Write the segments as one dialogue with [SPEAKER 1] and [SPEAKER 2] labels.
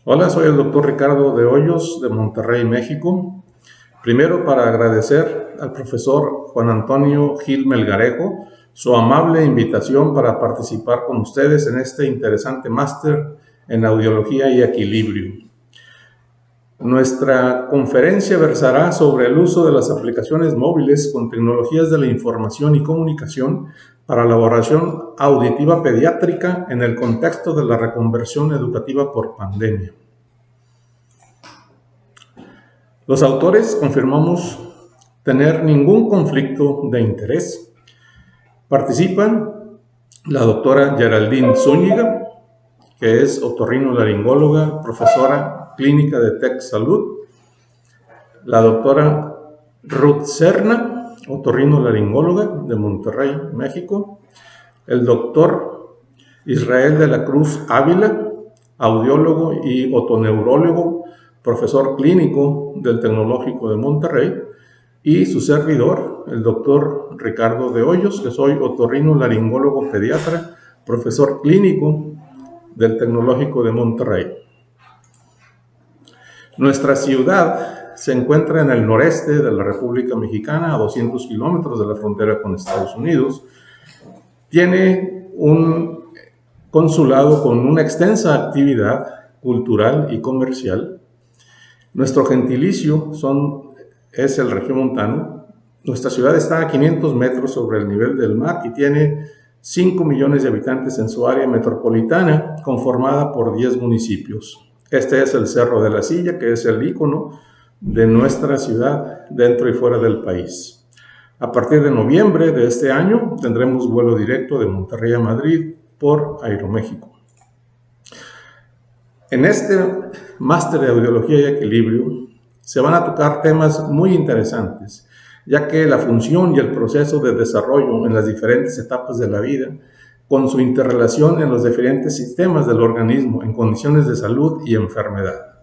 [SPEAKER 1] Hola, soy el doctor Ricardo de Hoyos de Monterrey, México. Primero, para agradecer al profesor Juan Antonio Gil Melgarejo su amable invitación para participar con ustedes en este interesante máster en audiología y equilibrio. Nuestra conferencia versará sobre el uso de las aplicaciones móviles con tecnologías de la información y comunicación para la elaboración auditiva pediátrica en el contexto de la reconversión educativa por pandemia. Los autores confirmamos tener ningún conflicto de interés. Participan la doctora Geraldine Zúñiga, que es otorrinolaringóloga, profesora clínica de Tec Salud, la doctora Ruth Serna, otorrinolaringóloga de Monterrey, México, el doctor Israel de la Cruz Ávila, audiólogo y otoneurólogo, profesor clínico del Tecnológico de Monterrey, y su servidor, el doctor Ricardo de Hoyos, que soy otorrinolaringólogo pediatra, profesor clínico del Tecnológico de Monterrey. Nuestra ciudad se encuentra en el noreste de la República Mexicana, a 200 kilómetros de la frontera con Estados Unidos. Tiene un consulado con una extensa actividad cultural y comercial. Nuestro gentilicio es el regiomontano. Nuestra ciudad está a 500 metros sobre el nivel del mar y tiene 5 millones de habitantes en su área metropolitana, conformada por 10 municipios. Este es el Cerro de la Silla, que es el ícono de nuestra ciudad dentro y fuera del país. A partir de noviembre de este año tendremos vuelo directo de Monterrey a Madrid por Aeroméxico. En este máster de audiología y equilibrio se van a tocar temas muy interesantes, ya que la función y el proceso de desarrollo en las diferentes etapas de la vida, con su interrelación en los diferentes sistemas del organismo en condiciones de salud y enfermedad.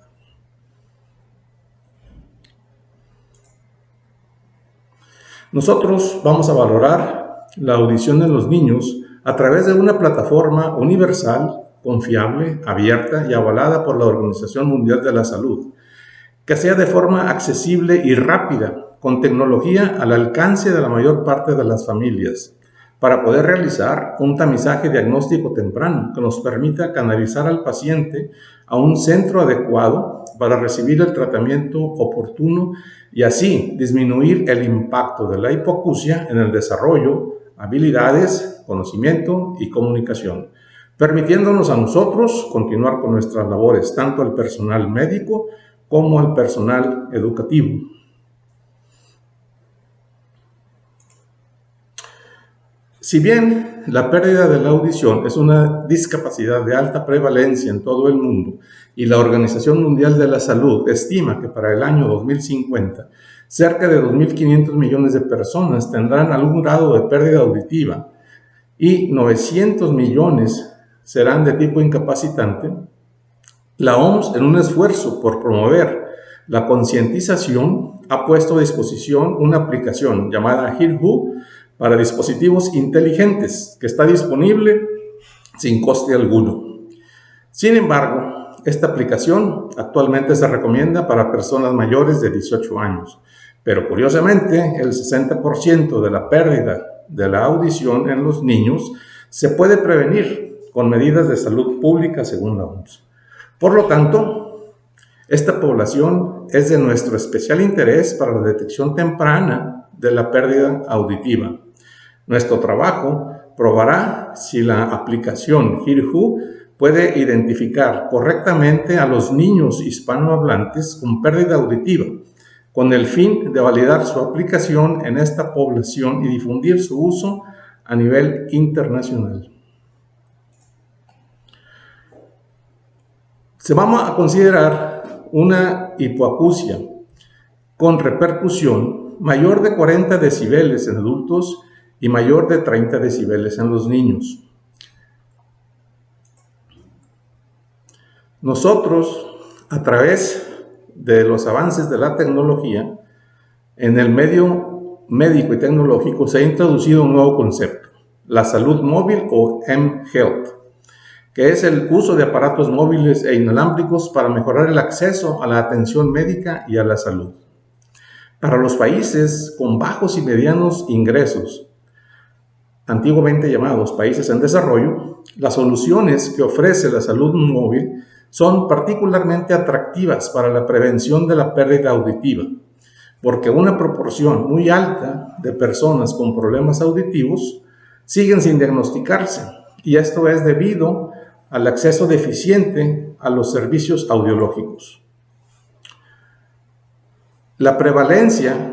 [SPEAKER 1] Nosotros vamos a valorar la audición en los niños a través de una plataforma universal, confiable, abierta y avalada por la Organización Mundial de la Salud, que sea de forma accesible y rápida, con tecnología al alcance de la mayor parte de las familias, para poder realizar un tamizaje diagnóstico temprano que nos permita canalizar al paciente a un centro adecuado para recibir el tratamiento oportuno y así disminuir el impacto de la hipoacusia en el desarrollo, habilidades, conocimiento y comunicación, permitiéndonos a nosotros continuar con nuestras labores, tanto al personal médico como al personal educativo. Si bien la pérdida de la audición es una discapacidad de alta prevalencia en todo el mundo y la Organización Mundial de la Salud estima que para el año 2050 cerca de 2.500 millones de personas tendrán algún grado de pérdida auditiva y 900 millones serán de tipo incapacitante, la OMS, en un esfuerzo por promover la concientización, ha puesto a disposición una aplicación llamada HearWho para dispositivos inteligentes, que está disponible sin coste alguno. Sin embargo, esta aplicación actualmente se recomienda para personas mayores de 18 años, pero curiosamente el 60% de la pérdida de la audición en los niños se puede prevenir con medidas de salud pública según la OMS. Por lo tanto, esta población es de nuestro especial interés para la detección temprana de la pérdida auditiva. Nuestro trabajo probará si la aplicación HearWho puede identificar correctamente a los niños hispanohablantes con pérdida auditiva, con el fin de validar su aplicación en esta población y difundir su uso a nivel internacional. Se va a considerar una hipoacusia con repercusión mayor de 40 decibeles en adultos y mayor de 30 decibeles en los niños. Nosotros, a través de los avances de la tecnología, en el medio médico y tecnológico se ha introducido un nuevo concepto, la salud móvil o mHealth, que es el uso de aparatos móviles e inalámbricos para mejorar el acceso a la atención médica y a la salud. Para los países con bajos y medianos ingresos, antiguamente llamados países en desarrollo, las soluciones que ofrece la salud móvil son particularmente atractivas para la prevención de la pérdida auditiva, porque una proporción muy alta de personas con problemas auditivos siguen sin diagnosticarse, y esto es debido al acceso deficiente a los servicios audiológicos. La prevalencia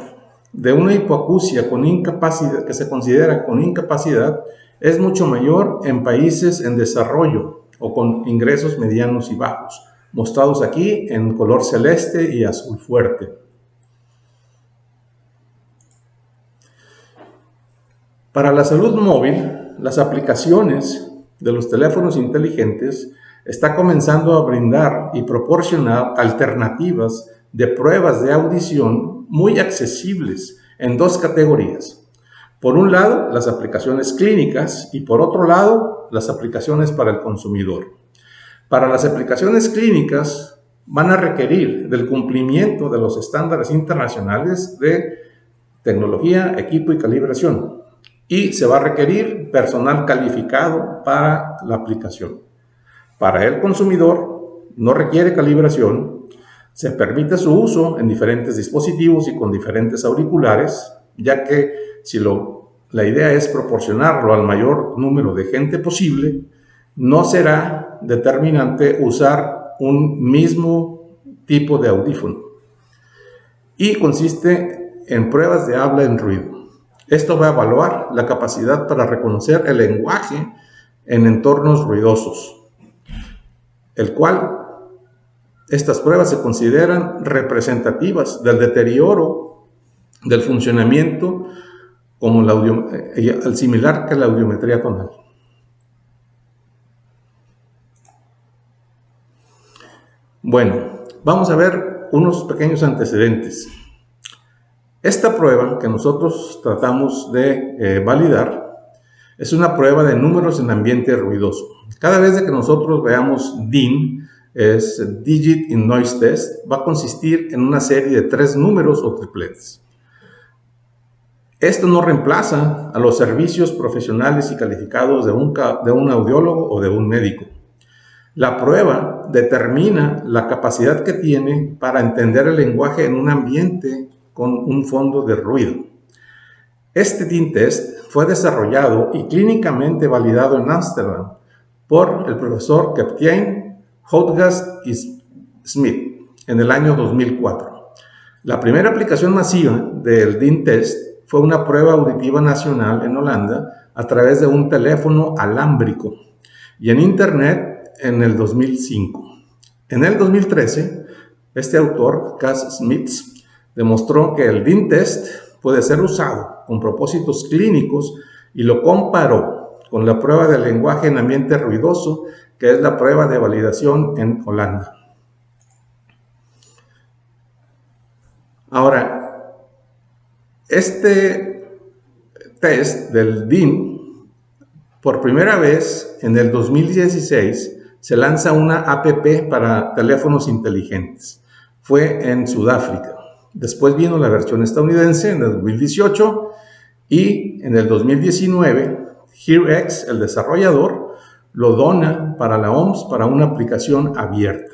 [SPEAKER 1] de una hipoacusia con incapacidad, que se considera con incapacidad, es mucho mayor en países en desarrollo o con ingresos medianos y bajos, mostrados aquí en color celeste y azul fuerte. Para la salud móvil, las aplicaciones de los teléfonos inteligentes están comenzando a brindar y proporcionar alternativas de pruebas de audición muy accesibles en dos categorías. Por un lado, las aplicaciones clínicas y por otro lado, las aplicaciones para el consumidor. Para las aplicaciones clínicas van a requerir del cumplimiento de los estándares internacionales de tecnología, equipo y calibración, y se va a requerir personal calificado para la aplicación. Para el consumidor no requiere calibración, se permite su uso en diferentes dispositivos y con diferentes auriculares, ya que si la idea es proporcionarlo al mayor número de gente posible, no será determinante usar un mismo tipo de audífono. Y consiste en pruebas de habla en ruido. Esto va a evaluar la capacidad para reconocer el lenguaje en entornos ruidosos, el cual estas pruebas se consideran representativas del deterioro del funcionamiento como al similar que la audiometría tonal. Bueno, vamos a ver unos pequeños antecedentes. Esta prueba que nosotros tratamos de validar es una prueba de números en ambiente ruidoso. Cada vez que nosotros veamos DIN, es Digit in Noise Test, va a consistir en una serie de 3 números o tripletes. Esto no reemplaza a los servicios profesionales y calificados de un audiólogo o de un médico. La prueba determina la capacidad que tiene para entender el lenguaje en un ambiente con un fondo de ruido. Este DIN test fue desarrollado y clínicamente validado en Ámsterdam por el profesor Kaptein, Houtgast y Smith en el año 2004. La primera aplicación masiva del DIN test fue una prueba auditiva nacional en Holanda a través de un teléfono alámbrico y en Internet en el 2005. En el 2013, este autor, Cass Smith, demostró que el DIN test puede ser usado con propósitos clínicos y lo comparó con la prueba de lenguaje en ambiente ruidoso, que es la prueba de validación en Holanda. Ahora, este test del DIN, por primera vez en el 2016, se lanza una app para teléfonos inteligentes. Fue en Sudáfrica. Después vino la versión estadounidense en el 2018 y en el 2019, HearX, el desarrollador, lo dona para la OMS para una aplicación abierta.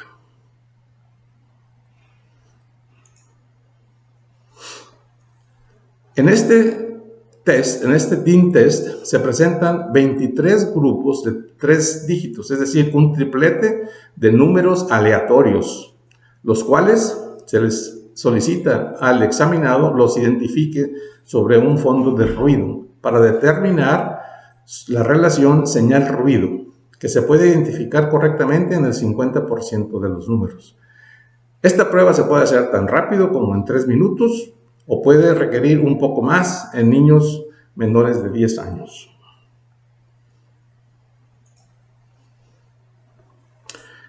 [SPEAKER 1] En este DIN test, se presentan 23 grupos de 3 dígitos, es decir, un triplete de números aleatorios, los cuales se les solicita al examinado los identifique sobre un fondo de ruido para determinar la relación señal-ruido, que se puede identificar correctamente en el 50% de los números. Esta prueba se puede hacer tan rápido como en 3 minutos o puede requerir un poco más en niños menores de 10 años.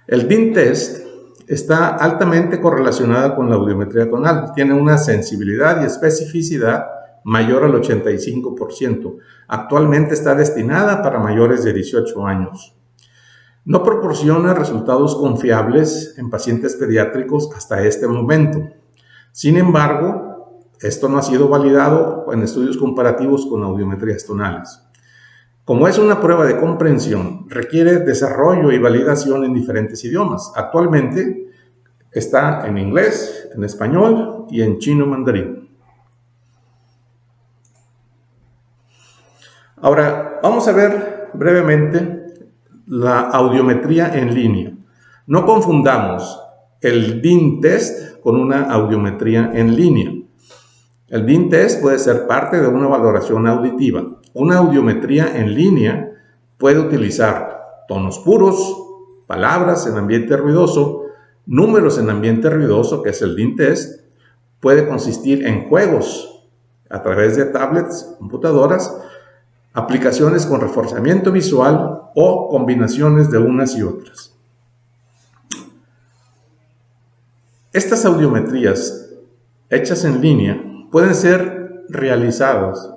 [SPEAKER 1] El DIN test está altamente correlacionada con la audiometría tonal. Tiene una sensibilidad y especificidad mayor al 85%. Actualmente está destinada para mayores de 18 años. No proporciona resultados confiables en pacientes pediátricos hasta este momento. Sin embargo, esto no ha sido validado en estudios comparativos con audiometrías tonales. Como es una prueba de comprensión, requiere desarrollo y validación en diferentes idiomas. Actualmente está en inglés, en español y en chino mandarín. Ahora, vamos a ver brevemente la audiometría en línea. No confundamos el DIN test con una audiometría en línea. El DIN test puede ser parte de una valoración auditiva. Una audiometría en línea puede utilizar tonos puros, palabras en ambiente ruidoso, números en ambiente ruidoso, que es el DIN test. Puede consistir en juegos a través de tablets, computadoras, aplicaciones con reforzamiento visual o combinaciones de unas y otras. Estas audiometrías hechas en línea pueden ser realizadas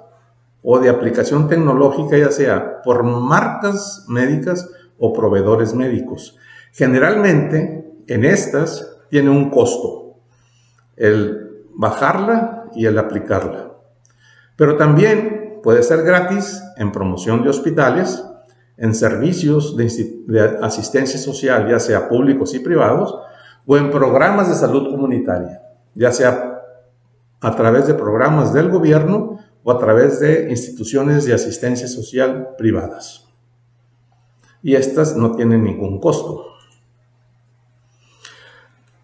[SPEAKER 1] o de aplicación tecnológica, ya sea por marcas médicas o proveedores médicos. Generalmente, en estas tiene un costo, el bajarla y el aplicarla. Pero también puede ser gratis en promoción de hospitales, en servicios de asistencia social, ya sea públicos y privados, o en programas de salud comunitaria, ya sea a través de programas del gobierno o a través de instituciones de asistencia social privadas. Y estas no tienen ningún costo.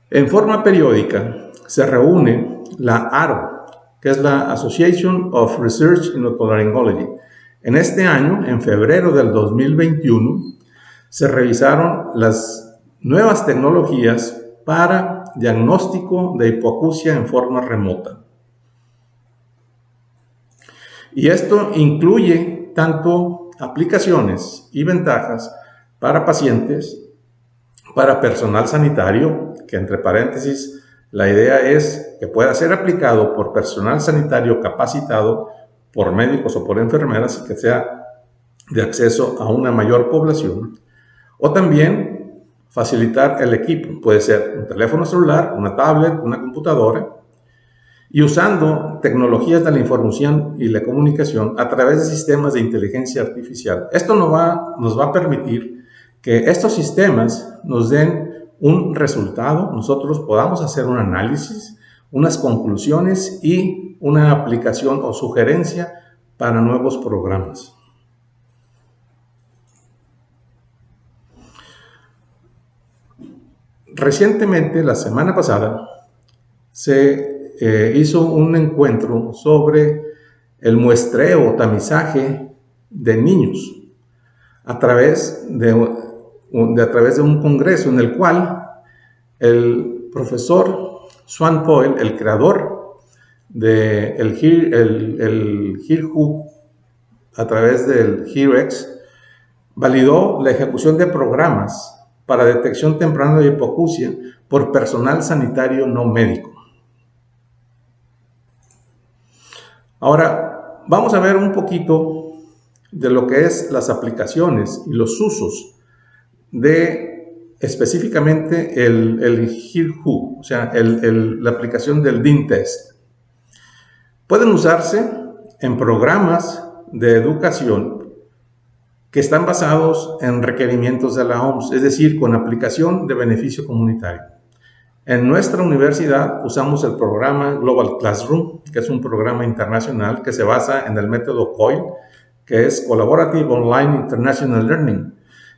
[SPEAKER 1] En forma periódica se reúne la ARO, que es la Association of Research in Otolaryngology. En este año, en febrero del 2021, se revisaron las nuevas tecnologías para diagnóstico de hipoacusia en forma remota. Y esto incluye tanto aplicaciones y ventajas para pacientes, para personal sanitario, que entre paréntesis, la idea es que pueda ser aplicado por personal sanitario capacitado, por médicos o por enfermeras, y que sea de acceso a una mayor población. O también facilitar el equipo. Puede ser un teléfono celular, una tablet, una computadora, y usando tecnologías de la información y la comunicación a través de sistemas de inteligencia artificial. Esto nos va a permitir que estos sistemas nos den un resultado, nosotros podamos hacer un análisis, unas conclusiones y una aplicación o sugerencia para nuevos programas. Recientemente, la semana pasada, se hizo un encuentro sobre el muestreo o tamizaje de niños a través de un congreso en el cual el profesor Swan Poel, el creador del HEAR-Who a través del HEAR-X, validó la ejecución de programas para detección temprana de hipoacusia por personal sanitario no médico. Ahora, vamos a ver un poquito de lo que es las aplicaciones y los usos de específicamente el HEAR-Who, o sea, la aplicación del DIN test. Pueden usarse en programas de educación que están basados en requerimientos de la OMS, es decir, con aplicación de beneficio comunitario. En nuestra universidad usamos el programa Global Classroom, que es un programa internacional que se basa en el método COIL, que es Collaborative Online International Learning,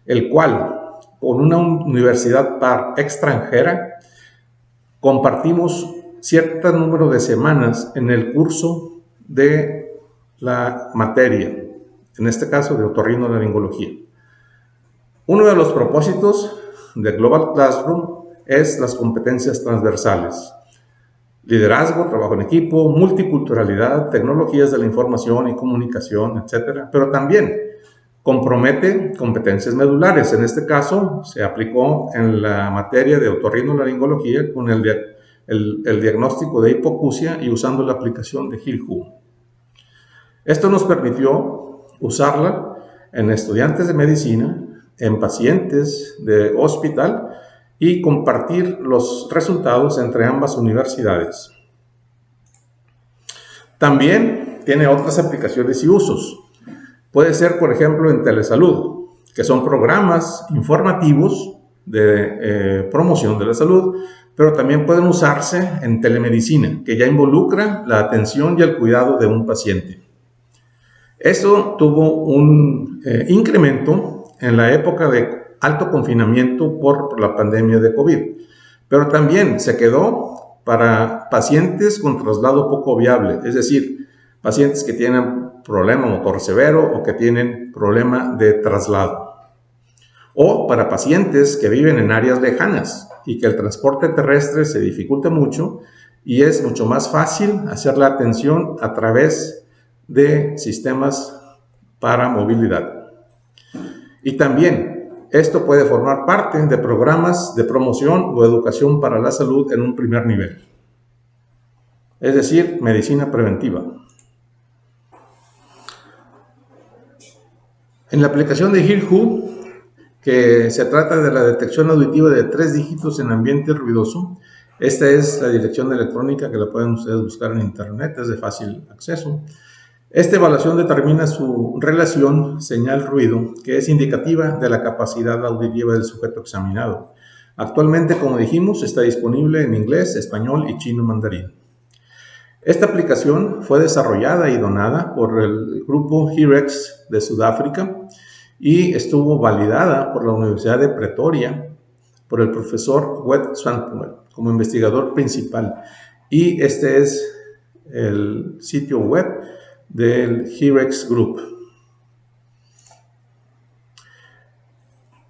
[SPEAKER 1] el cual, con una universidad par extranjera, compartimos cierto número de semanas en el curso de la materia, en este caso de otorrinolaringología. Uno de los propósitos de Global Classroom es las competencias transversales: liderazgo, trabajo en equipo, multiculturalidad, tecnologías de la información y comunicación, etc. Pero también compromete competencias medulares. En este caso, se aplicó en la materia de otorrinolaringología con el diagnóstico de hipoacusia y usando la aplicación de HEAR-Who. Esto nos permitió usarla en estudiantes de medicina en pacientes de hospital y compartir los resultados entre ambas universidades. También tiene otras aplicaciones y usos. Puede ser, por ejemplo, en telesalud, que son programas informativos de promoción de la salud, pero también pueden usarse en telemedicina, que ya involucra la atención y el cuidado de un paciente. Eso tuvo un incremento en la época de alto confinamiento por la pandemia de COVID, pero también se quedó para pacientes con traslado poco viable, es decir, pacientes que tienen problema motor severo o que tienen problema de traslado, o para pacientes que viven en áreas lejanas y que el transporte terrestre se dificulta mucho y es mucho más fácil hacer la atención a través de sistemas para movilidad. Y también esto puede formar parte de programas de promoción o educación para la salud en un primer nivel, es decir, medicina preventiva. En la aplicación de Hear Who, que se trata de la detección auditiva de 3 dígitos en ambiente ruidoso, esta es la dirección electrónica que la pueden ustedes buscar en internet, es de fácil acceso. Esta evaluación determina su relación señal-ruido, que es indicativa de la capacidad auditiva del sujeto examinado. Actualmente, como dijimos, está disponible en inglés, español y chino mandarín. Esta aplicación fue desarrollada y donada por el grupo HearX de Sudáfrica y estuvo validada por la Universidad de Pretoria por el profesor Wet Swanepoel como investigador principal. Y este es el sitio web del HearX Group.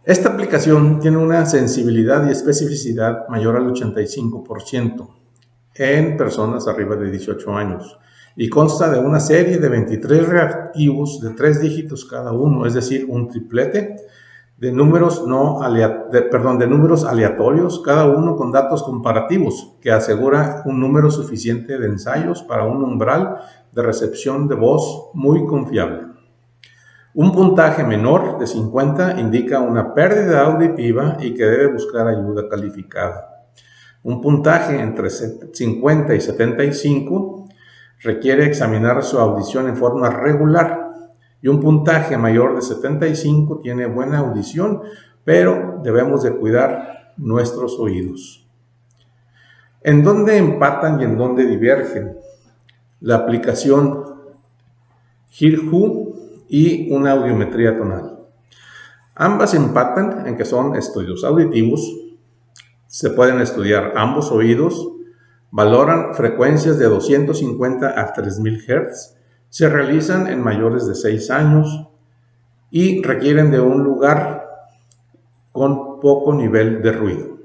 [SPEAKER 1] Esta aplicación tiene una sensibilidad y especificidad mayor al 85% en personas arriba de 18 años y consta de una serie de 23 reactivos de 3 dígitos cada uno, es decir, un triplete de números, de números aleatorios, cada uno con datos comparativos, que asegura un número suficiente de ensayos para un umbral de recepción de voz muy confiable. Un puntaje menor de 50 indica una pérdida auditiva y que debe buscar ayuda calificada. Un puntaje entre 50 y 75 requiere examinar su audición en forma regular y un puntaje mayor de 75 tiene buena audición, pero debemos de cuidar nuestros oídos. ¿En dónde empatan y en dónde divergen la aplicación Hear Who y una audiometría tonal? Ambas empatan en que son estudios auditivos. Se pueden estudiar ambos oídos, valoran frecuencias de 250 a 3000 Hz, se realizan en mayores de 6 años y requieren de un lugar con poco nivel de ruido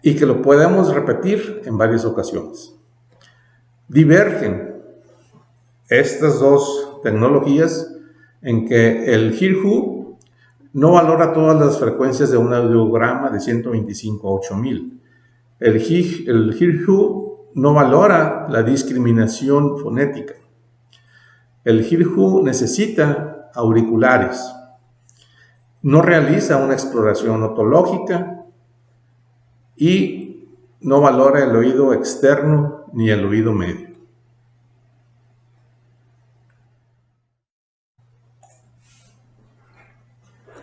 [SPEAKER 1] y que lo podemos repetir en varias ocasiones. Divergen estas dos tecnologías en que el Hear Who no valora todas las frecuencias de un audiograma de 125 a 8000. El Hear Who no valora la discriminación fonética. El Hear Who necesita auriculares. No realiza una exploración otológica y no valora el oído externo ni el oído medio.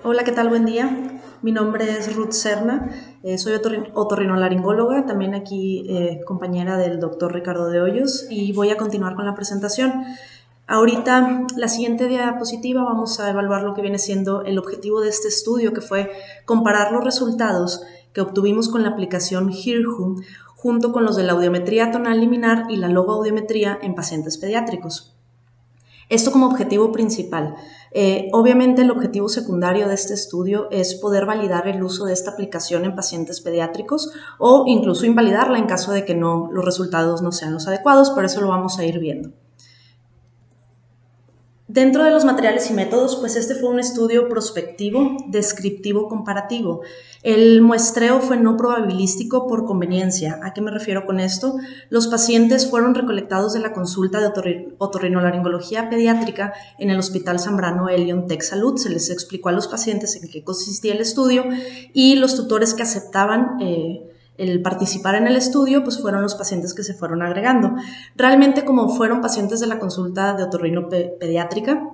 [SPEAKER 2] Hola, ¿qué tal? Buen día. Mi nombre es Ruth Serna, soy otorrinolaringóloga, también aquí compañera del doctor Ricardo de Hoyos, y voy a continuar con la presentación. Ahorita, la siguiente diapositiva, vamos a evaluar lo que viene siendo el objetivo de este estudio, que fue comparar los resultados que obtuvimos con la aplicación Hear Who junto con los de la audiometría tonal liminar y la logoaudiometría en pacientes pediátricos. Esto como objetivo principal. Obviamente el objetivo secundario de este estudio es poder validar el uso de esta aplicación en pacientes pediátricos o incluso invalidarla en caso de que los resultados no sean los adecuados, pero eso lo vamos a ir viendo. Dentro de los materiales y métodos, pues este fue un estudio prospectivo, descriptivo, comparativo. El muestreo fue no probabilístico por conveniencia. ¿A qué me refiero con esto? Los pacientes fueron recolectados de la consulta de otorrinolaringología pediátrica en el Hospital Zambrano Elion Tech Salud. Se les explicó a los pacientes en qué consistía el estudio y los tutores que aceptaban el participar en el estudio, pues fueron los pacientes que se fueron agregando. Realmente, como fueron pacientes de la consulta de otorrino pediátrica,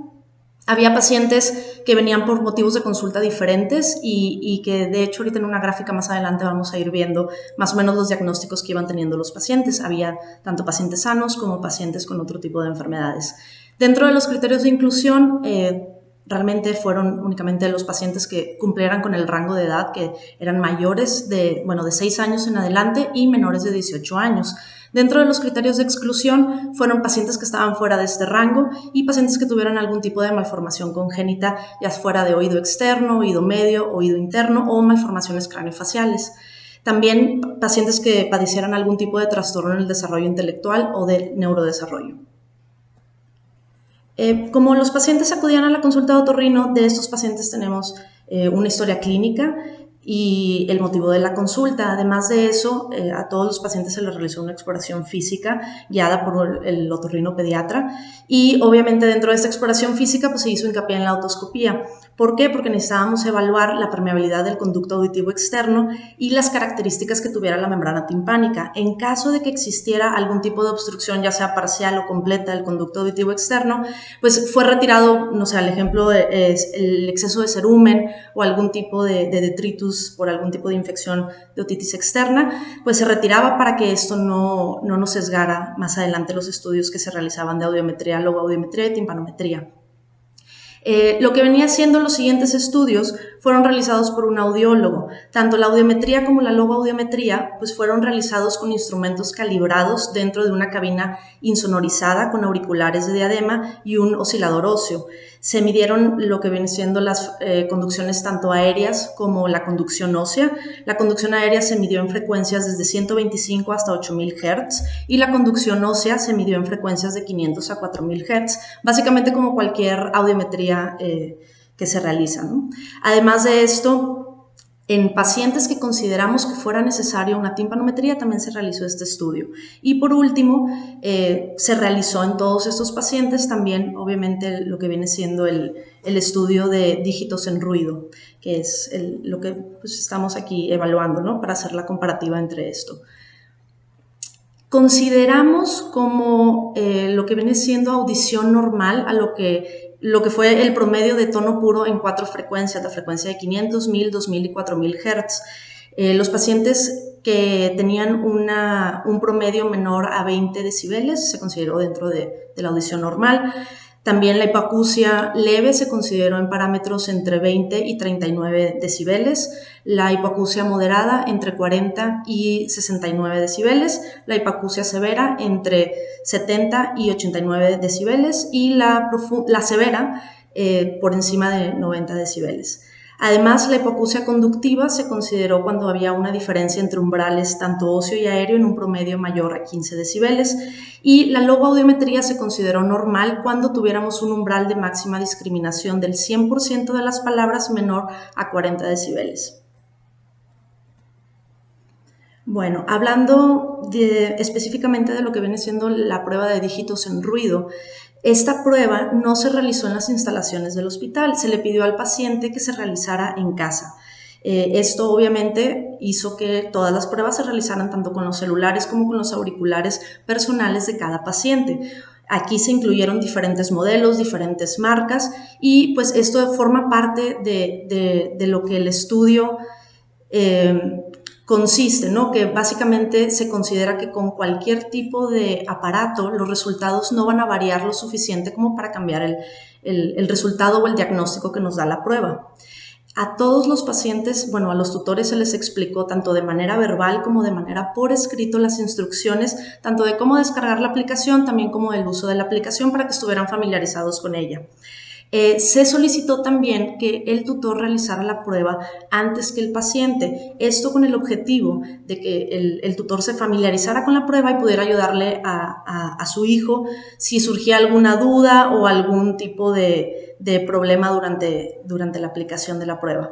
[SPEAKER 2] había pacientes que venían por motivos de consulta diferentes y que de hecho ahorita en una gráfica más adelante vamos a ir viendo más o menos los diagnósticos que iban teniendo los pacientes. Había tanto pacientes sanos como pacientes con otro tipo de enfermedades. Dentro de los criterios de inclusión, realmente fueron únicamente los pacientes que cumplieran con el rango de edad, que eran mayores de 6 años en adelante y menores de 18 años. Dentro de los criterios de exclusión fueron pacientes que estaban fuera de este rango y pacientes que tuvieran algún tipo de malformación congénita, ya fuera de oído externo, oído medio, oído interno o malformaciones craneofaciales. También pacientes que padecieran algún tipo de trastorno en el desarrollo intelectual o de neurodesarrollo. Como los pacientes acudían a la consulta de otorrino, de estos pacientes tenemos una historia clínica y el motivo de la consulta. Además de eso, a todos los pacientes se les realizó una exploración física guiada por el otorrino pediatra y obviamente dentro de esta exploración física pues, se hizo hincapié en la otoscopía. ¿Por qué? Porque necesitábamos evaluar la permeabilidad del conducto auditivo externo y las características que tuviera la membrana timpánica. En caso de que existiera algún tipo de obstrucción, ya sea parcial o completa del conducto auditivo externo, pues fue retirado, no sé, al ejemplo, el exceso de cerumen o algún tipo de detritus por algún tipo de infección de otitis externa, pues se retiraba para que esto no nos sesgara más adelante los estudios que se realizaban de audiometría, logoaudiometría y timpanometría. Lo que venía siendo los siguientes estudios fueron realizados por un audiólogo. Tanto la audiometría como la logoaudiometría pues fueron realizados con instrumentos calibrados dentro de una cabina insonorizada con auriculares de diadema y un oscilador óseo. Se midieron lo que vienen siendo las conducciones tanto aéreas como la conducción ósea. La conducción aérea se midió en frecuencias desde 125 hasta 8000 Hz y la conducción ósea se midió en frecuencias de 500 a 4000 Hz, básicamente como cualquier audiometría que se realiza, ¿no? Además de esto, en pacientes que consideramos que fuera necesaria una timpanometría también se realizó este estudio. Y por último, se realizó en todos estos pacientes también, obviamente, lo que viene siendo el estudio de dígitos en ruido, que es lo que pues, estamos aquí evaluando, ¿no? Para hacer la comparativa entre esto. Consideramos como lo que viene siendo audición normal a lo que fue el promedio de tono puro en 4 frecuencias, la frecuencia de 500, 1000, 2000 y 4000 Hz. Los pacientes que tenían un promedio menor a 20 decibeles se consideró dentro de la audición normal. También la hipoacusia leve se consideró en parámetros entre 20 y 39 decibeles, la hipoacusia moderada entre 40 y 69 decibeles, la hipoacusia severa entre 70 y 89 decibeles y la severa por encima de 90 decibeles. Además, la hipoacusia conductiva se consideró cuando había una diferencia entre umbrales tanto óseo y aéreo en un promedio mayor a 15 decibeles y la logoaudiometría se consideró normal cuando tuviéramos un umbral de máxima discriminación del 100% de las palabras menor a 40 decibeles. Bueno, hablando específicamente de lo que viene siendo la prueba de dígitos en ruido, esta prueba no se realizó en las instalaciones del hospital, se le pidió al paciente que se realizara en casa. Esto obviamente hizo que todas las pruebas se realizaran tanto con los celulares como con los auriculares personales de cada paciente. Aquí se incluyeron diferentes modelos, diferentes marcas y pues esto forma parte de lo que el estudio consiste, ¿no? Que básicamente se considera que con cualquier tipo de aparato los resultados no van a variar lo suficiente como para cambiar el resultado o el diagnóstico que nos da la prueba. A todos los pacientes, a los tutores se les explicó tanto de manera verbal como de manera por escrito las instrucciones, tanto de cómo descargar la aplicación, también como del uso de la aplicación para que estuvieran familiarizados con ella. Se solicitó también que el tutor realizara la prueba antes que el paciente, esto con el objetivo de que el tutor se familiarizara con la prueba y pudiera ayudarle a su hijo si surgía alguna duda o algún tipo de problema durante la aplicación de la prueba.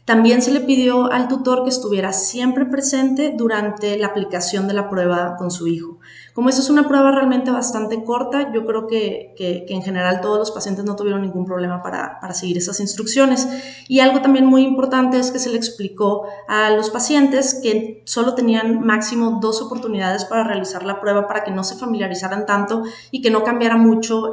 [SPEAKER 2] También se le pidió al tutor que estuviera siempre presente durante la aplicación de la prueba con su hijo. Como esta es una prueba realmente bastante corta, yo creo que en general todos los pacientes no tuvieron ningún problema para seguir esas instrucciones. Y algo también muy importante es que se le explicó a los pacientes que solo tenían máximo 2 oportunidades para realizar la prueba para que no se familiarizaran tanto y que no cambiara mucho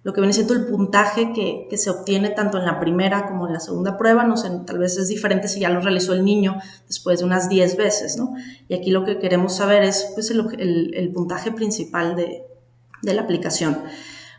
[SPEAKER 2] lo que viene siendo el puntaje que se obtiene tanto en la primera como en la segunda prueba. No sé, tal vez es diferente si ya lo realizó el niño después de unas 10 veces, ¿no? Y aquí lo que queremos saber es pues, el puntaje principal de la aplicación.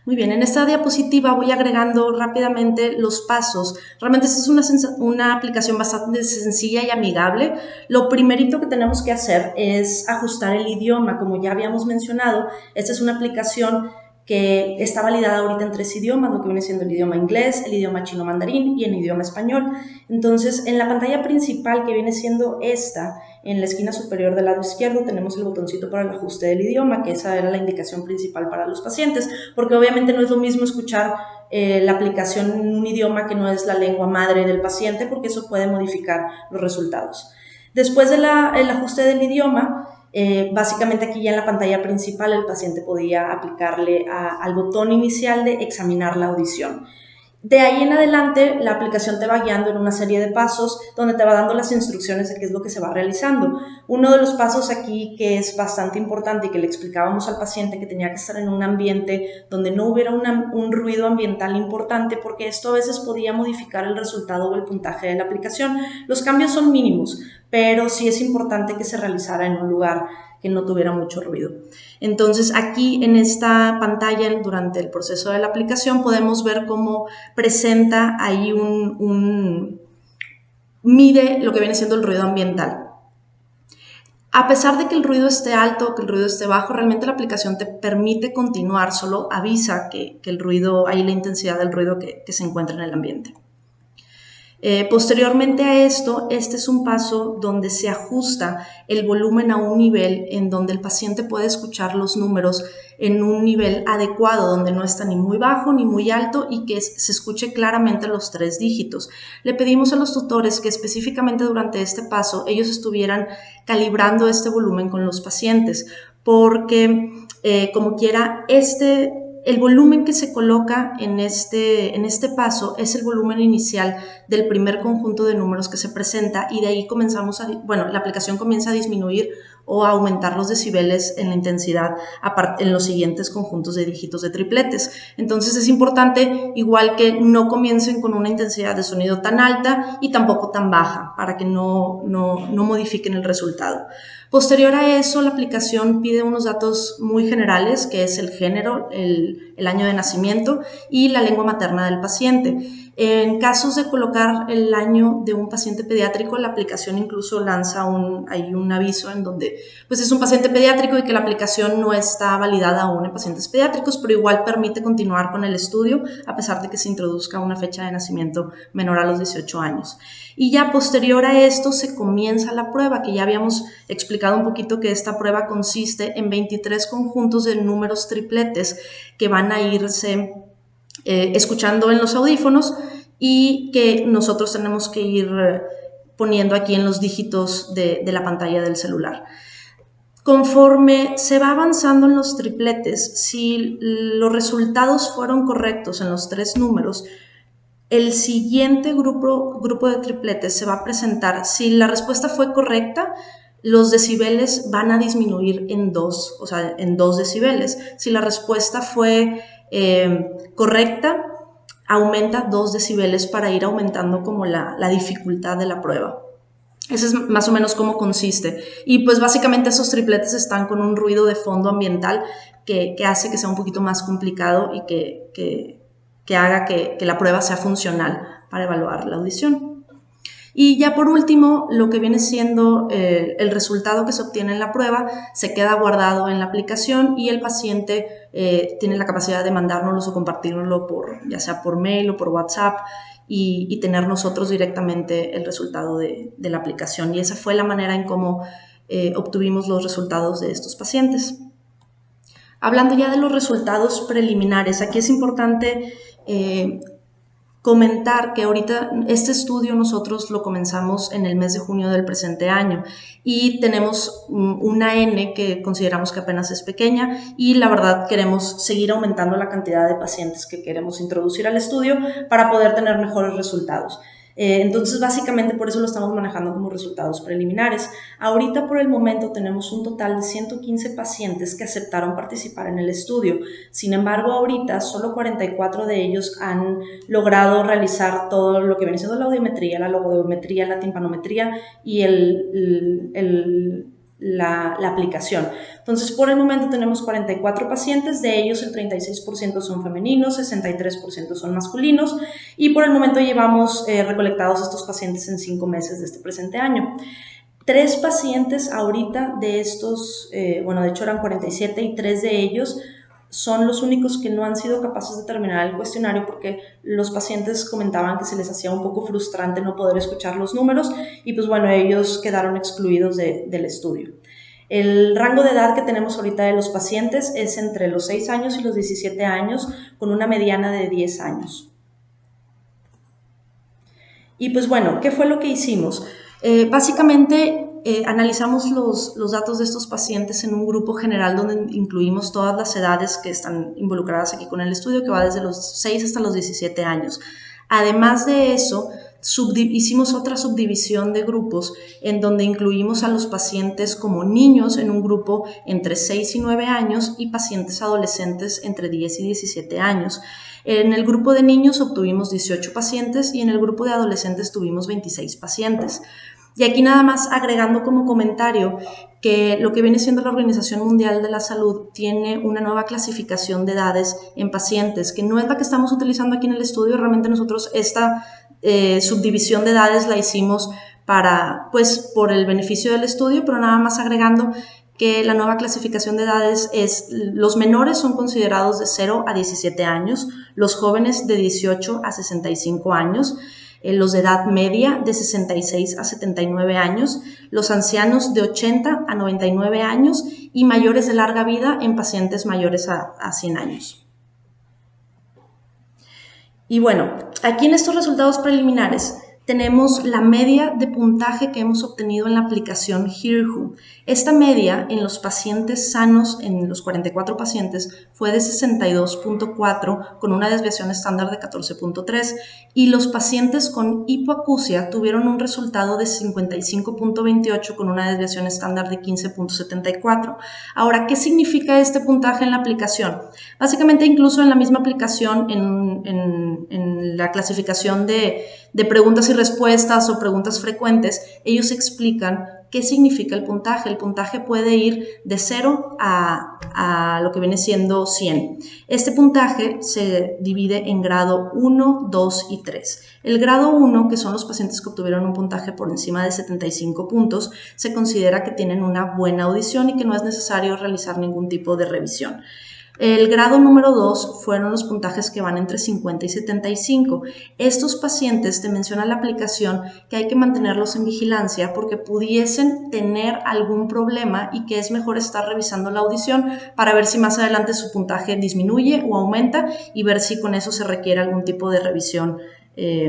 [SPEAKER 2] Muy bien, en esta diapositiva voy agregando rápidamente los pasos. Realmente esta es una aplicación bastante sencilla y amigable. Lo primerito que tenemos que hacer es ajustar el idioma. Como ya habíamos mencionado, esta es una aplicación que está validada ahorita en 3 idiomas, lo que viene siendo el idioma inglés, el idioma chino mandarín y el idioma español. Entonces, en la pantalla principal, que viene siendo esta, en la esquina superior del lado izquierdo tenemos el botoncito para el ajuste del idioma, que esa era la indicación principal para los pacientes, porque obviamente no es lo mismo escuchar la aplicación en un idioma que no es la lengua madre del paciente, porque eso puede modificar los resultados. Después del ajuste del idioma, básicamente aquí ya en la pantalla principal el paciente podía aplicarle al botón inicial de examinar la audición. De ahí en adelante la aplicación te va guiando en una serie de pasos donde te va dando las instrucciones de qué es lo que se va realizando. Uno de los pasos aquí que es bastante importante y que le explicábamos al paciente que tenía que estar en un ambiente donde no hubiera un ruido ambiental importante, porque esto a veces podía modificar el resultado o el puntaje de la aplicación. Los cambios son mínimos, pero sí es importante que se realizara en un lugar que no tuviera mucho ruido. Entonces aquí en esta pantalla durante el proceso de la aplicación podemos ver cómo presenta ahí mide lo que viene siendo el ruido ambiental. A pesar de que el ruido esté alto o que el ruido esté bajo, realmente la aplicación te permite continuar, solo avisa que el ruido, ahí la intensidad del ruido que se encuentra en el ambiente. Posteriormente a esto, este es un paso donde se ajusta el volumen a un nivel en donde el paciente puede escuchar los números en un nivel adecuado, donde no está ni muy bajo ni muy alto y que se escuche claramente los 3 dígitos. Le pedimos a los tutores que específicamente durante este paso ellos estuvieran calibrando este volumen con los pacientes, porque como quiera, el volumen que se coloca en este paso es el volumen inicial del primer conjunto de números que se presenta, y de ahí la aplicación comienza a disminuir o a aumentar los decibeles en la intensidad en los siguientes conjuntos de dígitos de tripletes. Entonces es importante igual que no comiencen con una intensidad de sonido tan alta y tampoco tan baja para que no modifiquen el resultado. Posterior a eso, la aplicación pide unos datos muy generales, que es el género, el año de nacimiento y la lengua materna del paciente. En casos de colocar el año de un paciente pediátrico, la aplicación incluso lanza un aviso en donde pues es un paciente pediátrico y que la aplicación no está validada aún en pacientes pediátricos, pero igual permite continuar con el estudio a pesar de que se introduzca una fecha de nacimiento menor a los 18 años. Y ya posterior a esto se comienza la prueba, que ya habíamos explicado un poquito que esta prueba consiste en 23 conjuntos de números tripletes que van a irse escuchando en los audífonos y que nosotros tenemos que ir poniendo aquí en los dígitos de la pantalla del celular. Conforme se va avanzando en los tripletes, si los resultados fueron correctos en los 3 números, el siguiente grupo de tripletes se va a presentar. Si la respuesta fue correcta, los decibeles van a disminuir en 2, o sea, en 2 decibeles. Si la respuesta fue correcta, aumenta 2 decibeles para ir aumentando como la dificultad de la prueba. Eso es más o menos cómo consiste. Y pues básicamente esos tripletes están con un ruido de fondo ambiental que hace que sea un poquito más complicado y que haga que la prueba sea funcional para evaluar la audición. Y ya por último, lo que viene siendo el resultado que se obtiene en la prueba se queda guardado en la aplicación y el paciente tiene la capacidad de mandárnoslo o compartirnoslo ya sea por mail o por WhatsApp y tener nosotros directamente el resultado de la aplicación. Y esa fue la manera en cómo obtuvimos los resultados de estos pacientes. Hablando ya de los resultados preliminares, aquí es importante comentar que ahorita este estudio nosotros lo comenzamos en el mes de junio del presente año y tenemos una N que consideramos que apenas es pequeña y la verdad queremos seguir aumentando la cantidad de pacientes que queremos introducir al estudio para poder tener mejores resultados. Entonces, básicamente por eso lo estamos manejando como resultados preliminares. Ahorita, por el momento, tenemos un total de 115 pacientes que aceptaron participar en el estudio. Sin embargo, ahorita solo 44 de ellos han logrado realizar todo lo que viene siendo la audiometría, la logometría, la timpanometría y la aplicación. Entonces, por el momento tenemos 44 pacientes, de ellos el 36% son femeninos, 63% son masculinos y por el momento llevamos recolectados estos pacientes en 5 meses de este presente año. 3 pacientes ahorita de estos, de hecho eran 47 y 3 de ellos son los únicos que no han sido capaces de terminar el cuestionario porque los pacientes comentaban que se les hacía un poco frustrante no poder escuchar los números y pues bueno, ellos quedaron excluidos del estudio. El rango de edad que tenemos ahorita de los pacientes es entre los 6 años y los 17 años con una mediana de 10 años. Y pues bueno, ¿qué fue lo que hicimos? Básicamente analizamos los datos de estos pacientes en un grupo general donde incluimos todas las edades que están involucradas aquí con el estudio, que va desde los 6 hasta los 17 años. Además de eso, hicimos otra subdivisión de grupos en donde incluimos a los pacientes como niños en un grupo entre 6 y 9 años y pacientes adolescentes entre 10 y 17 años. En el grupo de niños obtuvimos 18 pacientes y en el grupo de adolescentes tuvimos 26 pacientes. Y aquí nada más agregando como comentario que lo que viene siendo la Organización Mundial de la Salud tiene una nueva clasificación de edades en pacientes, que no es la que estamos utilizando aquí en el estudio. Realmente nosotros esta subdivisión de edades la hicimos por el beneficio del estudio, pero nada más agregando que la nueva clasificación de edades es: los menores son considerados de 0 a 17 años, los jóvenes de 18 a 65 años, los de edad media de 66 a 79 años, los ancianos de 80 a 99 años y mayores de larga vida en pacientes mayores a 100 años. Y bueno, aquí en estos resultados preliminares tenemos la media de puntaje que hemos obtenido en la aplicación HearWho. Esta media en los pacientes sanos, en los 44 pacientes, fue de 62.4 con una desviación estándar de 14.3 y los pacientes con hipoacusia tuvieron un resultado de 55.28 con una desviación estándar de 15.74. Ahora, ¿qué significa este puntaje en la aplicación? Básicamente, incluso en la misma aplicación, en la clasificación de preguntas y respuestas o preguntas frecuentes, ellos explican qué significa el puntaje. El puntaje puede ir de 0 a lo que viene siendo 100. Este puntaje se divide en grado 1, 2 y 3. El grado 1, que son los pacientes que obtuvieron un puntaje por encima de 75 puntos, se considera que tienen una buena audición y que no es necesario realizar ningún tipo de revisión. El grado número 2 fueron los puntajes que van entre 50 y 75. Estos pacientes, te menciona la aplicación que hay que mantenerlos en vigilancia porque pudiesen tener algún problema y que es mejor estar revisando la audición para ver si más adelante su puntaje disminuye o aumenta y ver si con eso se requiere algún tipo de revisión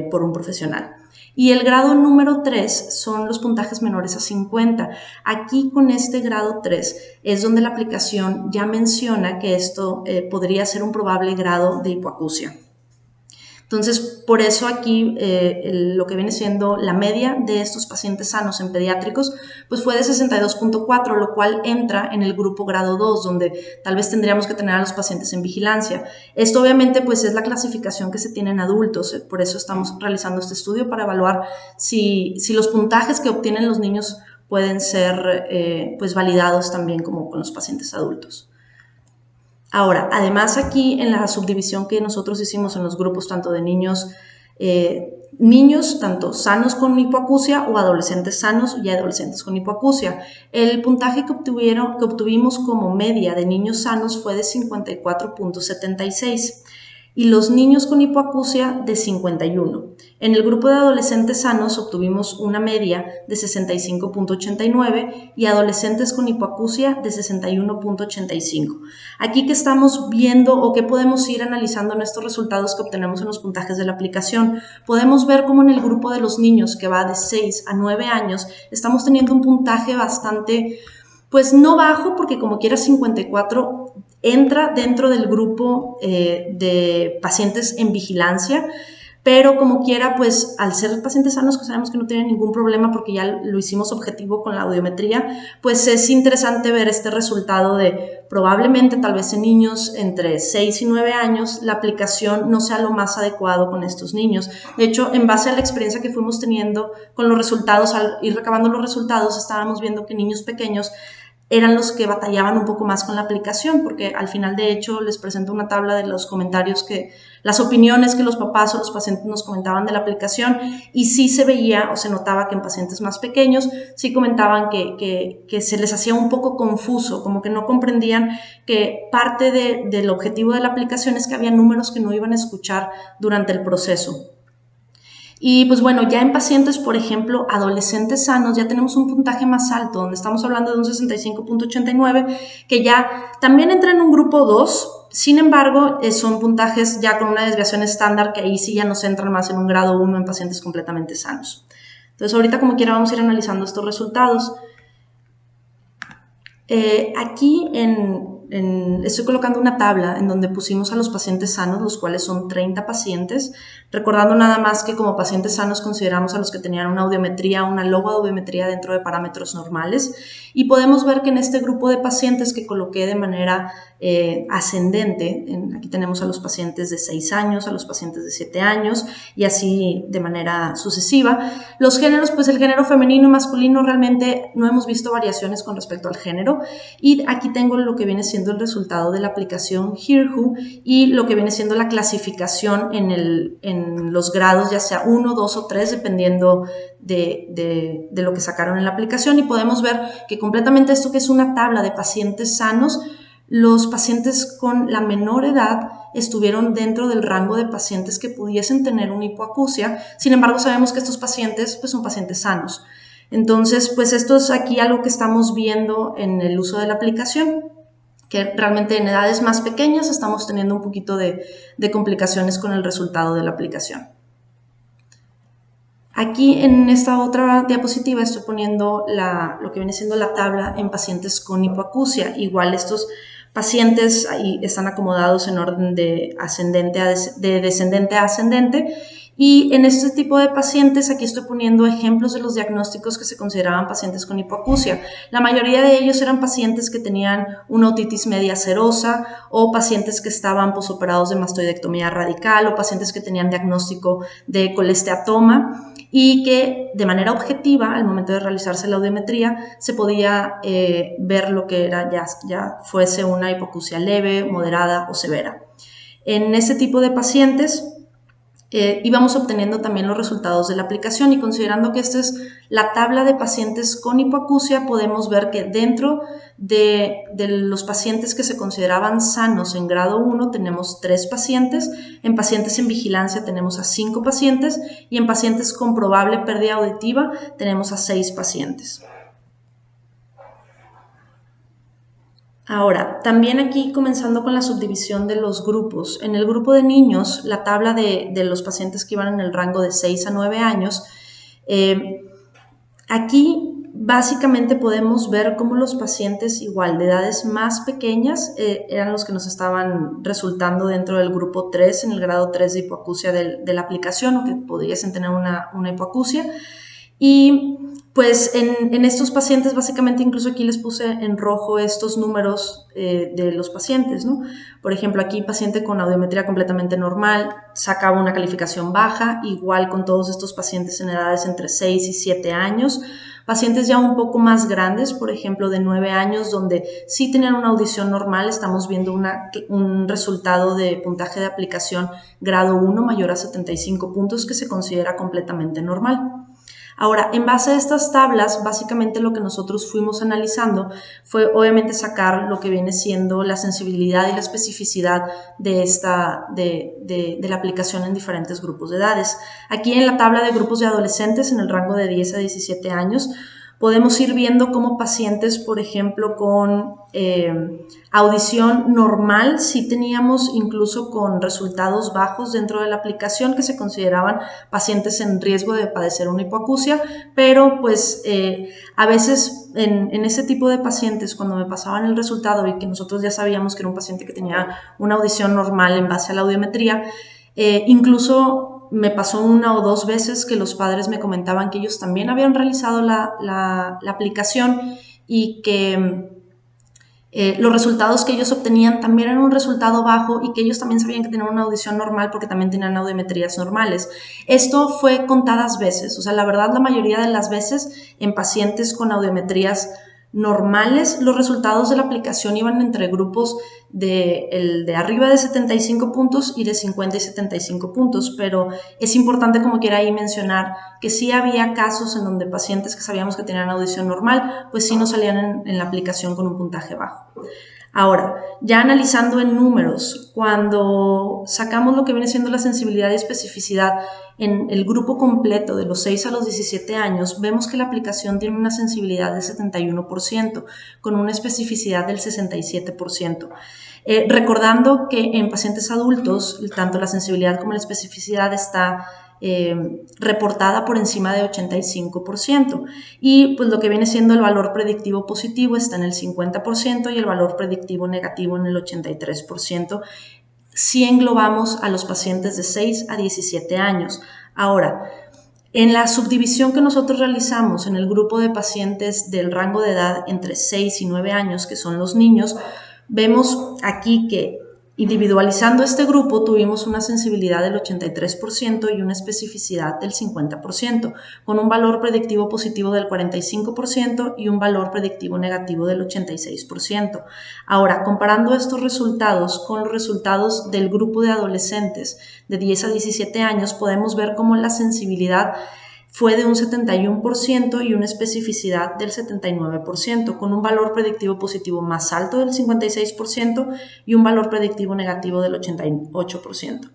[SPEAKER 2] por un profesional. Y el grado número 3 son los puntajes menores a 50. Aquí con este grado 3 es donde la aplicación ya menciona que esto podría ser un probable grado de hipoacusia. Entonces, por eso aquí lo que viene siendo la media de estos pacientes sanos en pediátricos, pues fue de 62.4, lo cual entra en el grupo grado 2, donde tal vez tendríamos que tener a los pacientes en vigilancia. Esto obviamente pues es la clasificación que se tiene en adultos, por eso estamos realizando este estudio para evaluar si los puntajes que obtienen los niños pueden ser pues validados también como con los pacientes adultos. Ahora, además aquí en la subdivisión que nosotros hicimos en los grupos tanto de niños niños tanto sanos con hipoacusia o adolescentes sanos y adolescentes con hipoacusia. El puntaje que obtuvimos como media de niños sanos fue de 54.76 y los niños con hipoacusia de 51. En el grupo de adolescentes sanos obtuvimos una media de 65.89 y adolescentes con hipoacusia de 61.85. Aquí que estamos viendo o que podemos ir analizando en estos resultados que obtenemos en los puntajes de la aplicación, podemos ver cómo en el grupo de los niños que va de 6 a 9 años estamos teniendo un puntaje bastante, pues no bajo, porque como quiera 54 entra dentro del grupo de pacientes en vigilancia, pero como quiera, pues al ser pacientes sanos que sabemos que no tienen ningún problema porque ya lo hicimos objetivo con la audiometría, pues es interesante ver este resultado de probablemente tal vez en niños entre 6 y 9 años la aplicación no sea lo más adecuado con estos niños. De hecho, en base a la experiencia que fuimos teniendo con los resultados, al ir recabando los resultados, estábamos viendo que niños pequeños eran los que batallaban un poco más con la aplicación, porque al final, de hecho, les presento una tabla de los comentarios las opiniones que los papás o los pacientes nos comentaban de la aplicación, y sí se veía o se notaba que en pacientes más pequeños sí comentaban que se les hacía un poco confuso, como que no comprendían que parte del objetivo de la aplicación es que había números que no iban a escuchar durante el proceso. Y pues bueno, ya en pacientes, por ejemplo, adolescentes sanos, ya tenemos un puntaje más alto, donde estamos hablando de un 65.89, que ya también entra en un grupo 2, sin embargo, son puntajes ya con una desviación estándar, que ahí sí ya nos entran más en un grado 1 en pacientes completamente sanos. Entonces ahorita como quiera vamos a ir analizando estos resultados. Aquí estoy colocando una tabla en donde pusimos a los pacientes sanos, los cuales son 30 pacientes, recordando nada más que como pacientes sanos consideramos a los que tenían una audiometría, una logoaudiometría dentro de parámetros normales, y podemos ver que en este grupo de pacientes que coloqué de manera ascendente, aquí tenemos a los pacientes de 6 años, a los pacientes de 7 años y así de manera sucesiva. Los géneros, pues el género femenino y masculino realmente no hemos visto variaciones con respecto al género, y aquí tengo lo que viene siendo el resultado de la aplicación HERE-WHO y lo que viene siendo la clasificación en los grados, ya sea 1, 2 o 3, dependiendo de lo que sacaron en la aplicación, y podemos ver que completamente esto que es una tabla de pacientes sanos, los pacientes con la menor edad estuvieron dentro del rango de pacientes que pudiesen tener una hipoacusia. Sin embargo, sabemos que estos pacientes pues, son pacientes sanos. Entonces, pues esto es aquí algo que estamos viendo en el uso de la aplicación, que realmente en edades más pequeñas estamos teniendo un poquito de complicaciones con el resultado de la aplicación. Aquí en esta otra diapositiva estoy poniendo lo que viene siendo la tabla en pacientes con hipoacusia. Igual estos pacientes ahí están acomodados en orden de descendente a ascendente, y en este tipo de pacientes aquí estoy poniendo ejemplos de los diagnósticos que se consideraban pacientes con hipoacusia. La mayoría de ellos eran pacientes que tenían una otitis media serosa, o pacientes que estaban posoperados de mastoidectomía radical, o pacientes que tenían diagnóstico de colesteatoma, y que de manera objetiva, al momento de realizarse la audiometría, se podía ver lo que era ya fuese una hipoacusia leve, moderada o severa. En ese tipo de pacientes íbamos obteniendo también los resultados de la aplicación, y considerando que esta es la tabla de pacientes con hipoacusia, podemos ver que dentro de los pacientes que se consideraban sanos en grado 1 tenemos 3 pacientes, en pacientes en vigilancia tenemos a 5 pacientes y en pacientes con probable pérdida auditiva tenemos a 6 pacientes. Ahora, también aquí comenzando con la subdivisión de los grupos. En el grupo de niños, la tabla de los pacientes que iban en el rango de 6 a 9 años, aquí básicamente podemos ver cómo los pacientes igual de edades más pequeñas eran los que nos estaban resultando dentro del grupo 3, en el grado 3 de hipoacusia de la aplicación, o que pudiesen tener una hipoacusia. Y Pues en estos pacientes, básicamente, incluso aquí les puse en rojo estos números de los pacientes, ¿no? Por ejemplo, aquí paciente con audiometría completamente normal, sacaba una calificación baja, igual con todos estos pacientes en edades entre 6 y 7 años. Pacientes ya un poco más grandes, por ejemplo, de 9 años, donde sí tenían una audición normal, estamos viendo un resultado de puntaje de aplicación grado 1 mayor a 75 puntos, que se considera completamente normal. Ahora, en base a estas tablas, básicamente lo que nosotros fuimos analizando fue obviamente sacar lo que viene siendo la sensibilidad y la especificidad de la aplicación en diferentes grupos de edades. Aquí en la tabla de grupos de adolescentes en el rango de 10 a 17 años, podemos ir viendo cómo pacientes, por ejemplo, con audición normal, sí teníamos incluso con resultados bajos dentro de la aplicación que se consideraban pacientes en riesgo de padecer una hipoacusia, pero pues a veces en ese tipo de pacientes, cuando me pasaban el resultado y que nosotros ya sabíamos que era un paciente que tenía una audición normal en base a la audiometría, incluso me pasó 1 o 2 veces que los padres me comentaban que ellos también habían realizado la aplicación y que los resultados que ellos obtenían también eran un resultado bajo y que ellos también sabían que tenían una audición normal porque también tenían audiometrías normales. Esto fue contadas veces, o sea, la verdad la mayoría de las veces en pacientes con audiometrías normales, los resultados de la aplicación iban entre grupos de arriba de 75 puntos y de 50 y 75 puntos, pero es importante como quiera ahí mencionar que sí había casos en donde pacientes que sabíamos que tenían audición normal, pues sí nos salían en la aplicación con un puntaje bajo. Ahora, ya analizando en números, cuando sacamos lo que viene siendo la sensibilidad y especificidad en el grupo completo de los 6 a los 17 años, vemos que la aplicación tiene una sensibilidad del 71%, con una especificidad del 67%. Recordando que en pacientes adultos, tanto la sensibilidad como la especificidad está reportada por encima de 85%, y pues lo que viene siendo el valor predictivo positivo está en el 50% y el valor predictivo negativo en el 83%, si englobamos a los pacientes de 6 a 17 años. Ahora, en la subdivisión que nosotros realizamos en el grupo de pacientes del rango de edad entre 6 y 9 años, que son los niños, vemos aquí que individualizando este grupo tuvimos una sensibilidad del 83% y una especificidad del 50%, con un valor predictivo positivo del 45% y un valor predictivo negativo del 86%. Ahora, comparando estos resultados con los resultados del grupo de adolescentes de 10 a 17 años, podemos ver cómo la sensibilidad fue de un 71% y una especificidad del 79%, con un valor predictivo positivo más alto del 56% y un valor predictivo negativo del 88%.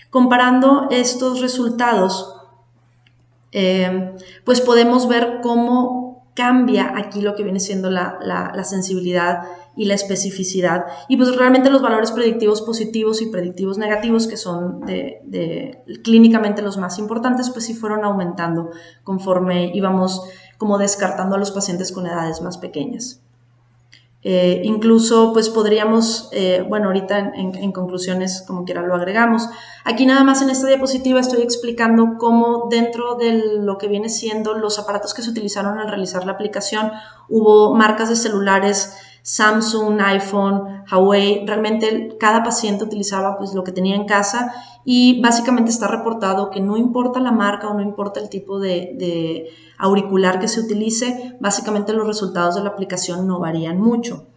[SPEAKER 2] Comparando estos resultados, pues podemos ver cómo cambia aquí lo que viene siendo la sensibilidad y la especificidad, y pues realmente los valores predictivos positivos y predictivos negativos, que son clínicamente los más importantes, pues sí fueron aumentando conforme íbamos como descartando a los pacientes con edades más pequeñas. Incluso pues podríamos, bueno, ahorita en conclusiones como quiera lo agregamos. Aquí nada más en esta diapositiva estoy explicando cómo dentro de lo que viene siendo los aparatos que se utilizaron al realizar la aplicación, hubo marcas de celulares Samsung, iPhone, Huawei. Realmente cada paciente utilizaba pues lo que tenía en casa, y básicamente está reportado que no importa la marca o no importa el tipo de auricular que se utilice, básicamente los resultados de la aplicación no varían mucho.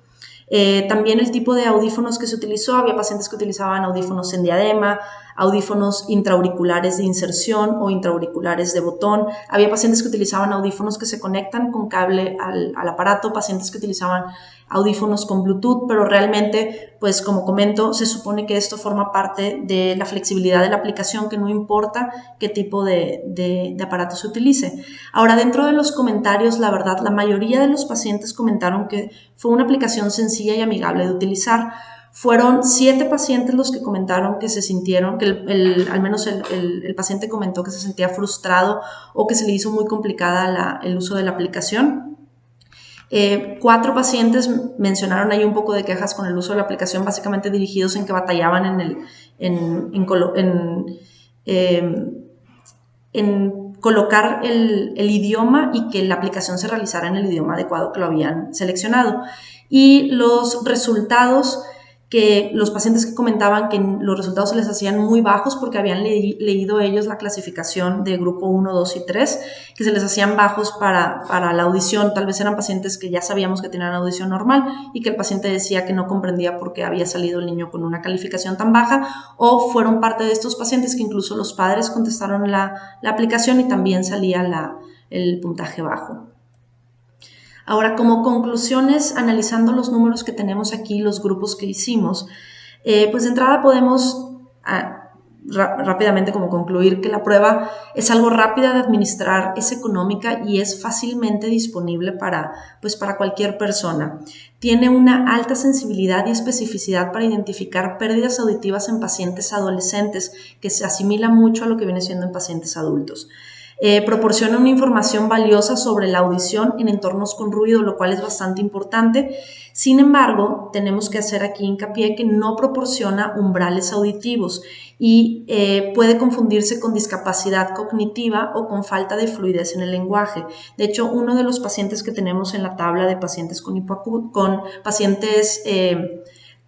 [SPEAKER 2] También el tipo de audífonos que se utilizó, había pacientes que utilizaban audífonos en diadema, audífonos intraauriculares de inserción o intraauriculares de botón, había pacientes que utilizaban audífonos que se conectan con cable al aparato, pacientes que utilizaban audífonos con Bluetooth, pero realmente, pues como comento, se supone que esto forma parte de la flexibilidad de la aplicación, que no importa qué tipo de aparato se utilice. Ahora, dentro de los comentarios, la verdad, la mayoría de los pacientes comentaron que fue una aplicación sencilla y amigable de utilizar. Fueron 7 pacientes los que comentaron que se sintieron, que al menos el paciente comentó que se sentía frustrado o que se le hizo muy complicada el uso de la aplicación. 4 pacientes mencionaron ahí un poco de quejas con el uso de la aplicación, básicamente dirigidos en que batallaban en colocar el idioma y que la aplicación se realizara en el idioma adecuado que lo habían seleccionado. Y los resultados, que los pacientes que comentaban que los resultados se les hacían muy bajos porque habían leído ellos la clasificación de grupo 1, 2 y 3, que se les hacían bajos para la audición. Tal vez eran pacientes que ya sabíamos que tenían audición normal y que el paciente decía que no comprendía por qué había salido el niño con una calificación tan baja, o fueron parte de estos pacientes que incluso los padres contestaron la aplicación y también salía el puntaje bajo. Ahora, como conclusiones, analizando los números que tenemos aquí, los grupos que hicimos, pues de entrada podemos rápidamente como concluir que la prueba es algo rápida de administrar, es económica y es fácilmente disponible para cualquier persona. Tiene una alta sensibilidad y especificidad para identificar pérdidas auditivas en pacientes adolescentes, que se asimila mucho a lo que viene siendo en pacientes adultos. Proporciona una información valiosa sobre la audición en entornos con ruido, lo cual es bastante importante. Sin embargo, tenemos que hacer aquí hincapié que no proporciona umbrales auditivos y puede confundirse con discapacidad cognitiva o con falta de fluidez en el lenguaje. De hecho, uno de los pacientes que tenemos en la tabla de pacientes con pacientes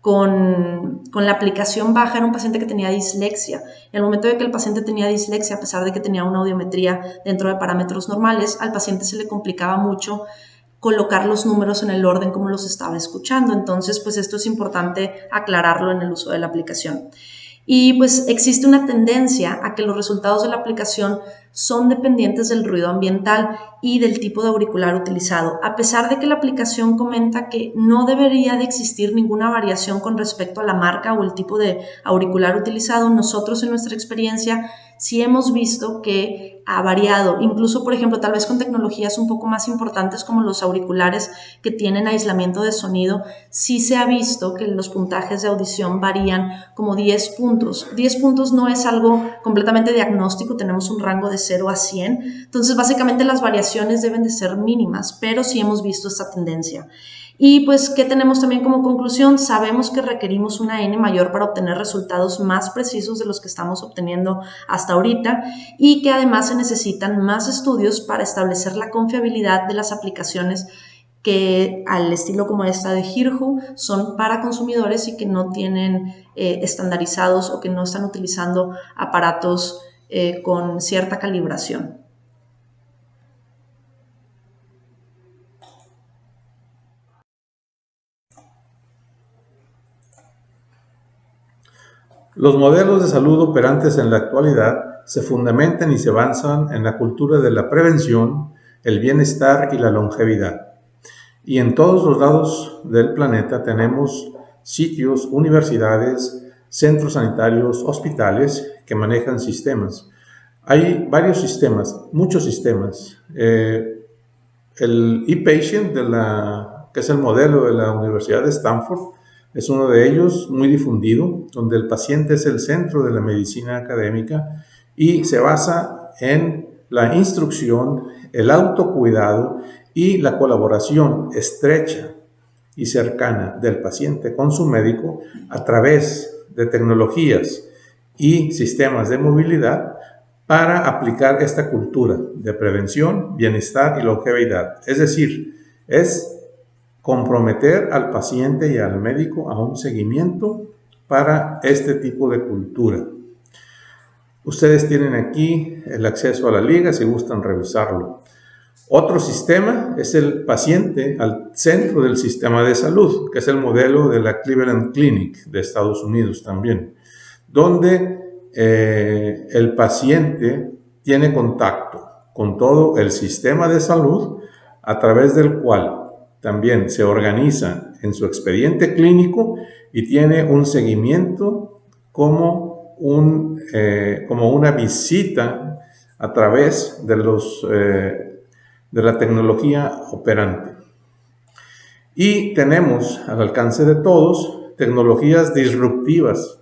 [SPEAKER 2] con la aplicación baja era un paciente que tenía dislexia. En el momento de que el paciente tenía dislexia, a pesar de que tenía una audiometría dentro de parámetros normales, al paciente se le complicaba mucho colocar los números en el orden como los estaba escuchando. Entonces, pues esto es importante aclararlo en el uso de la aplicación. Y pues existe una tendencia a que los resultados de la aplicación son dependientes del ruido ambiental y del tipo de auricular utilizado, a pesar de que la aplicación comenta que no debería de existir ninguna variación con respecto a la marca o el tipo de auricular utilizado. Nosotros en nuestra experiencia sí hemos visto que ha variado, incluso por ejemplo tal vez con tecnologías un poco más importantes como los auriculares que tienen aislamiento de sonido, sí se ha visto que los puntajes de audición varían como 10 puntos. 10 puntos no es algo completamente diagnóstico, tenemos un rango de 0 a 100, entonces básicamente las variaciones deben de ser mínimas, pero sí hemos visto esta tendencia. Y pues, ¿qué tenemos también como conclusión? Sabemos que requerimos una N mayor para obtener resultados más precisos de los que estamos obteniendo hasta ahorita y que además se necesitan más estudios para establecer la confiabilidad de las aplicaciones que al estilo como esta de Jirhu son para consumidores y que no tienen estandarizados o que no están utilizando aparatos con cierta calibración.
[SPEAKER 1] Los modelos de salud operantes en la actualidad se fundamentan y se basan en la cultura de la prevención, el bienestar y la longevidad. Y en todos los lados del planeta tenemos sitios, universidades, centros sanitarios, hospitales que manejan sistemas. Hay varios sistemas, muchos sistemas. El ePatient, que es el modelo de la Universidad de Stanford, es uno de ellos, muy difundido, donde el paciente es el centro de la medicina académica y se basa en la instrucción, el autocuidado y la colaboración estrecha y cercana del paciente con su médico a través de tecnologías y sistemas de movilidad para aplicar esta cultura de prevención, bienestar y longevidad. Es decir, es comprometer al paciente y al médico a un seguimiento para este tipo de cultura. Ustedes tienen aquí el acceso a la liga si gustan revisarlo. Otro sistema es el paciente al centro del sistema de salud, que es el modelo de la Cleveland Clinic de Estados Unidos también, donde el paciente tiene contacto con todo el sistema de salud a través del cual también se organiza en su expediente clínico y tiene un seguimiento como una visita a través de la tecnología operante. Y tenemos al alcance de todos tecnologías disruptivas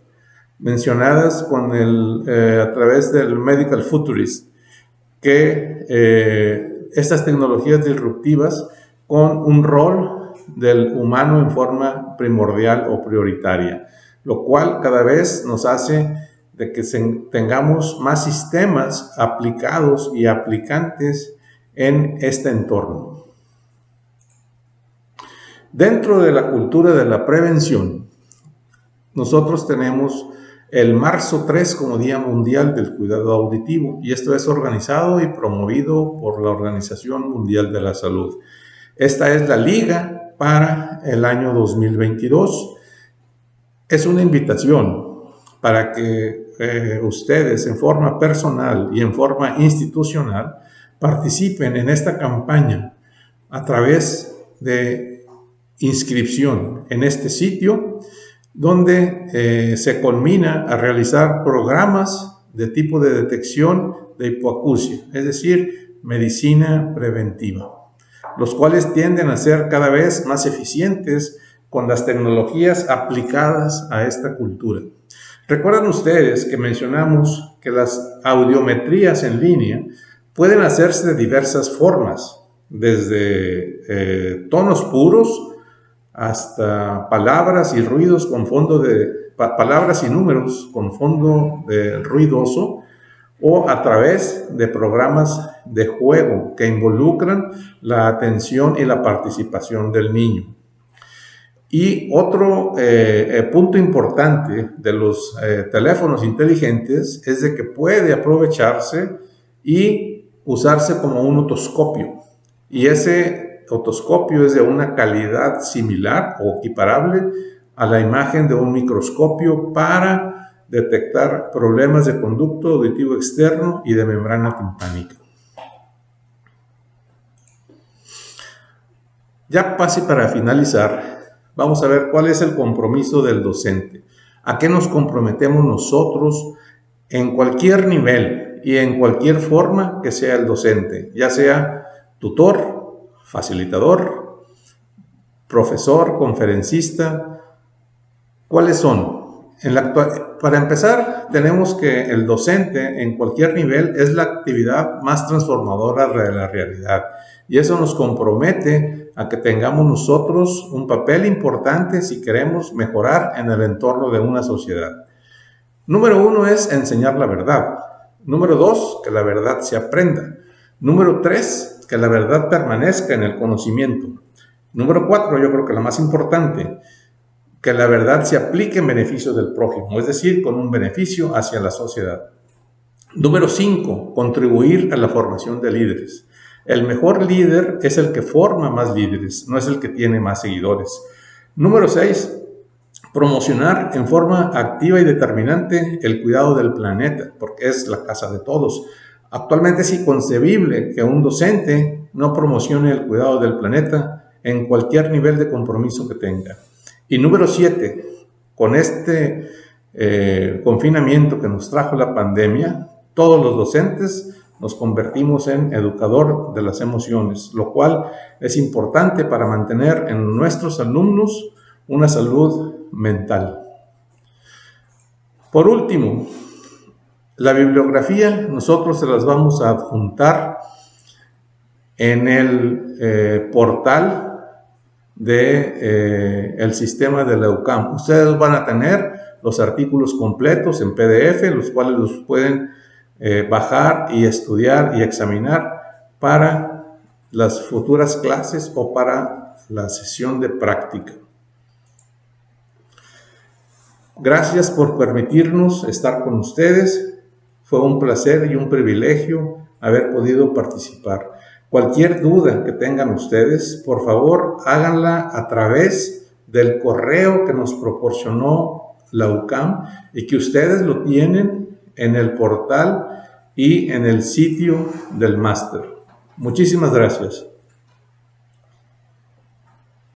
[SPEAKER 1] mencionadas a través del Medical Futurist, que estas tecnologías disruptivas con un rol del humano en forma primordial o prioritaria, lo cual cada vez nos hace de que tengamos más sistemas aplicados y aplicantes en este entorno. Dentro de la cultura de la prevención, nosotros tenemos el marzo 3 como Día Mundial del Cuidado Auditivo, y esto es organizado y promovido por la Organización Mundial de la Salud. Esta es la liga para el año 2022. Es una invitación para que ustedes en forma personal y en forma institucional participen en esta campaña a través de inscripción en este sitio, donde se culmina a realizar programas de tipo de detección de hipoacusia, es decir, medicina preventiva, los cuales tienden a ser cada vez más eficientes con las tecnologías aplicadas a esta cultura. Recuerdan ustedes que mencionamos que las audiometrías en línea pueden hacerse de diversas formas, desde tonos puros hasta palabras y ruidos con fondo palabras y números con fondo ruidoso, o a través de programas de juego que involucran la atención y la participación del niño. Y otro punto importante de los teléfonos inteligentes es de que puede aprovecharse y usarse como un otoscopio, y ese otoscopio es de una calidad similar o equiparable a la imagen de un microscopio para detectar problemas de conducto auditivo externo y de membrana timpánica. Ya casi para finalizar, vamos a ver cuál es el compromiso del docente. ¿A qué nos comprometemos nosotros en cualquier nivel y en cualquier forma que sea el docente, ya sea tutor, facilitador, profesor, conferencista? ¿Cuáles son? Para empezar, tenemos que el docente en cualquier nivel es la actividad más transformadora de la realidad, y eso nos compromete a que tengamos nosotros un papel importante si queremos mejorar en el entorno de una sociedad. Número 1 es enseñar la verdad. Número 2, que la verdad se aprenda. Número 3, que la verdad permanezca en el conocimiento. Número 4, yo creo que la más importante, que la verdad se aplique en beneficio del prójimo, es decir, con un beneficio hacia la sociedad. Número 5, contribuir a la formación de líderes. El mejor líder es el que forma más líderes, no es el que tiene más seguidores. Número 6, promocionar en forma activa y determinante el cuidado del planeta, porque es la casa de todos. Actualmente es inconcebible que un docente no promocione el cuidado del planeta en cualquier nivel de compromiso que tenga. Y número 7, con este confinamiento que nos trajo la pandemia, todos los docentes nos convertimos en educador de las emociones, lo cual es importante para mantener en nuestros alumnos una salud mental. Por último, la bibliografía nosotros se las vamos a adjuntar en el portal del sistema de la UCAM. Ustedes van a tener los artículos completos en PDF, los cuales los pueden bajar y estudiar y examinar para las futuras clases o para la sesión de práctica. Gracias por permitirnos estar con ustedes. Fue un placer y un privilegio haber podido participar. Cualquier duda que tengan ustedes, por favor, háganla a través del correo que nos proporcionó la UCAM y que ustedes lo tienen en el portal y en el sitio del máster. Muchísimas gracias.